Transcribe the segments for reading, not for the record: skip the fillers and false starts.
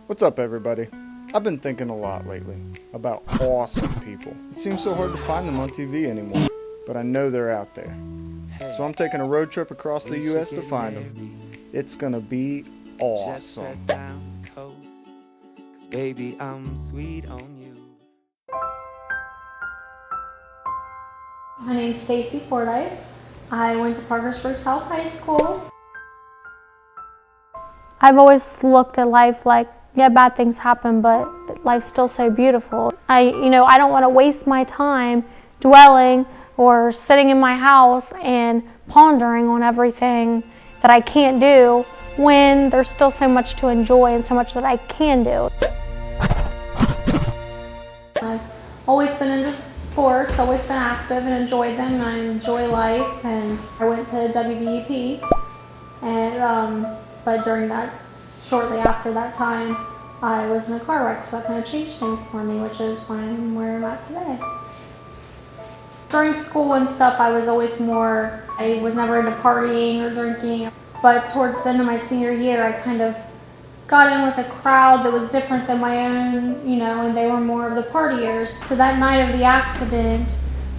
What's up, everybody? I've been thinking a lot lately about awesome people. It seems so hard to find them on TV anymore, but I know they're out there. So I'm taking a road trip across the U.S. to find them. It's gonna be awesome. Baby, I'm sweet on you. My name's Stacey Fordyce. I went to Parkersburg South High School. I've always looked at life like, yeah, bad things happen, but life's still so beautiful. I don't want to waste my time dwelling or sitting in my house and pondering on everything that I can't do when there's still so much to enjoy and so much that I can do. I've always been into sports, always been active and enjoyed them, and I enjoy life. And I went to WVUP, and but shortly after that time, I was in a car wreck, so that kind of changed things for me, which is why I'm where I'm at today. During school and stuff, I was never into partying or drinking, but towards the end of my senior year, I kind of got in with a crowd that was different than my own, and they were more of the partiers. So that night of the accident,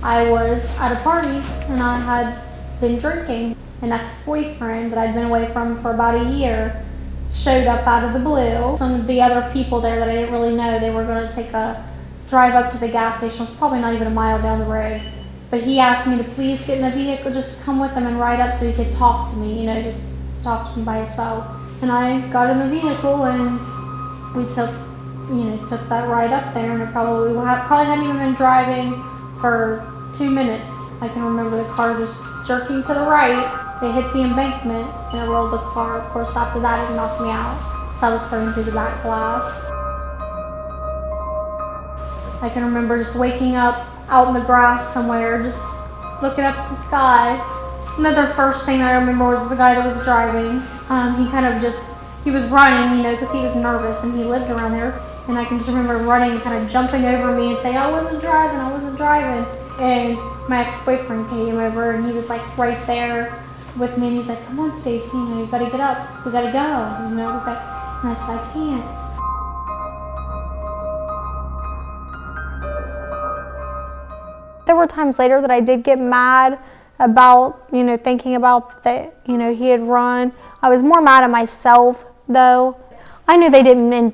I was at a party and I had been drinking. An ex-boyfriend that I'd been away from for about a year showed up out of the blue. Some of the other people there that I didn't really know, they were going to take a drive up to the gas station. It was probably not even a mile down the road. But he asked me to please get in the vehicle, just come with him and ride up so he could talk to me, just talk to me by himself. And I got in the vehicle and we took that ride up there, and it probably hadn't even been driving for 2 minutes. I can remember the car just jerking to the right. It hit the embankment and it rolled the car. Of course, after that, it knocked me out. So I was thrown through the back glass. I can remember just waking up out in the grass somewhere, just looking up at the sky. Another first thing I remember was the guy that was driving. He was running, because he was nervous and he lived around there. And I can just remember running and kind of jumping over me and saying, I wasn't driving. And my ex-boyfriend came over and he was like right there with me, and he's like, come on, Stacey, you gotta get up, we gotta go, and I said, I can't. There were times later that I did get mad about, thinking about that, he had run. I was more mad at myself, though. I knew even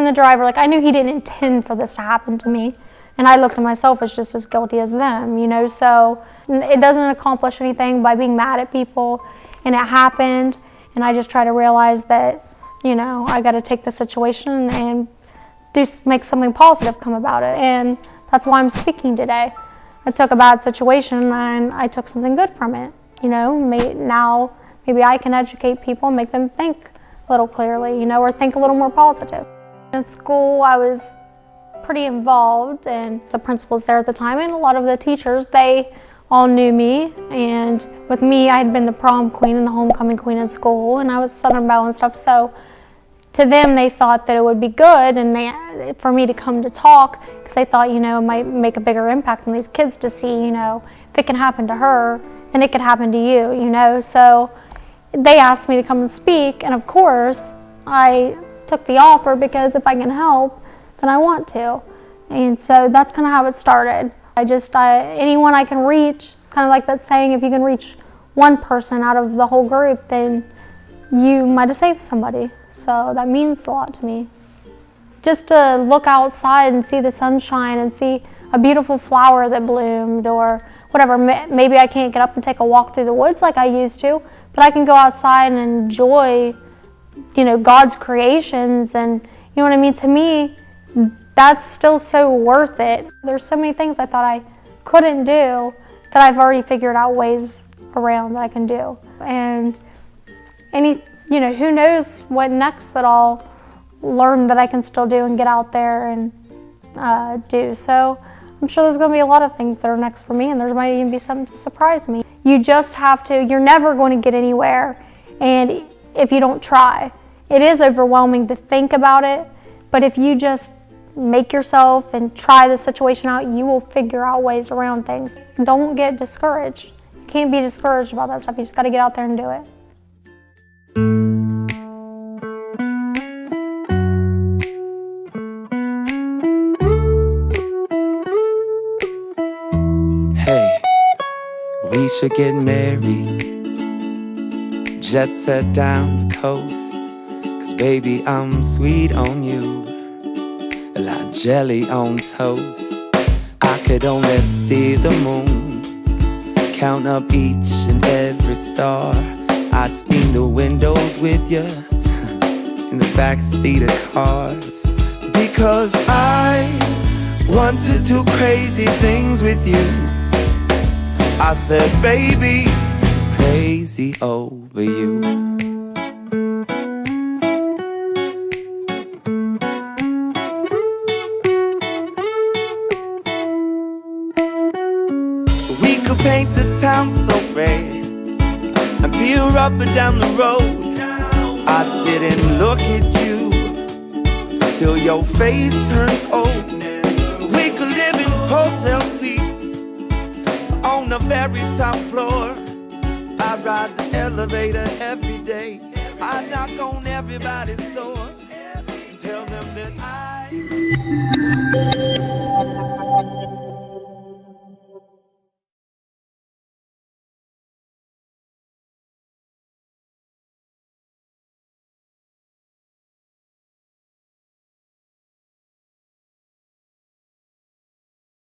the driver, I knew he didn't intend for this to happen to me. And I looked at myself as just as guilty as them, so it doesn't accomplish anything by being mad at people. And it happened, and I just try to realize that, I got to take the situation and make something positive come about it. And that's why I'm speaking today. I took a bad situation and I took something good from it. Now maybe I can educate people and make them think a little clearly, or think a little more positive. In school, I was pretty involved, and the principals there at the time and a lot of the teachers, they all knew me. And with me, I had been the prom queen and the homecoming queen in school, and I was Southern Belle and stuff. So to them, they thought that it would be good for me to come to talk, because they thought, it might make a bigger impact on these kids to see, if it can happen to her, then it could happen to you, So they asked me to come and speak, and of course, I took the offer, because if I can help, then I want to. And so that's kind of how it started. Anyone I can reach, it's kind of like that saying, if you can reach one person out of the whole group, then you might have saved somebody. So that means a lot to me. Just to look outside and see the sunshine and see a beautiful flower that bloomed or whatever. Maybe I can't get up and take a walk through the woods like I used to, but I can go outside and enjoy, God's creations. And you know what I mean? To me, that's still so worth it. There's so many things I thought I couldn't do that I've already figured out ways around that I can do. And who knows what next that I'll learn that I can still do and get out there and do. So I'm sure there's going to be a lot of things that are next for me, and there might even be something to surprise me. You're never going to get anywhere, and if you don't try. It is overwhelming to think about it, but if you just make yourself and try the situation out, you will figure out ways around things. Don't get discouraged. You can't be discouraged about that stuff. You just got to get out there and do it. should get married, jet set down the coast. 'Cause baby, I'm sweet on you, like jelly on toast. I could only steer the moon, count up each and every star. I'd steam the windows with you in the backseat of cars. Because I want to do crazy things with you. I said, baby, crazy over you. We could paint the town so red and peer up and down the road. I'd sit and look at you till your face turns old. We could live in hotel suites on the very top floor. I ride the elevator every day. I knock on everybody's door, tell them that I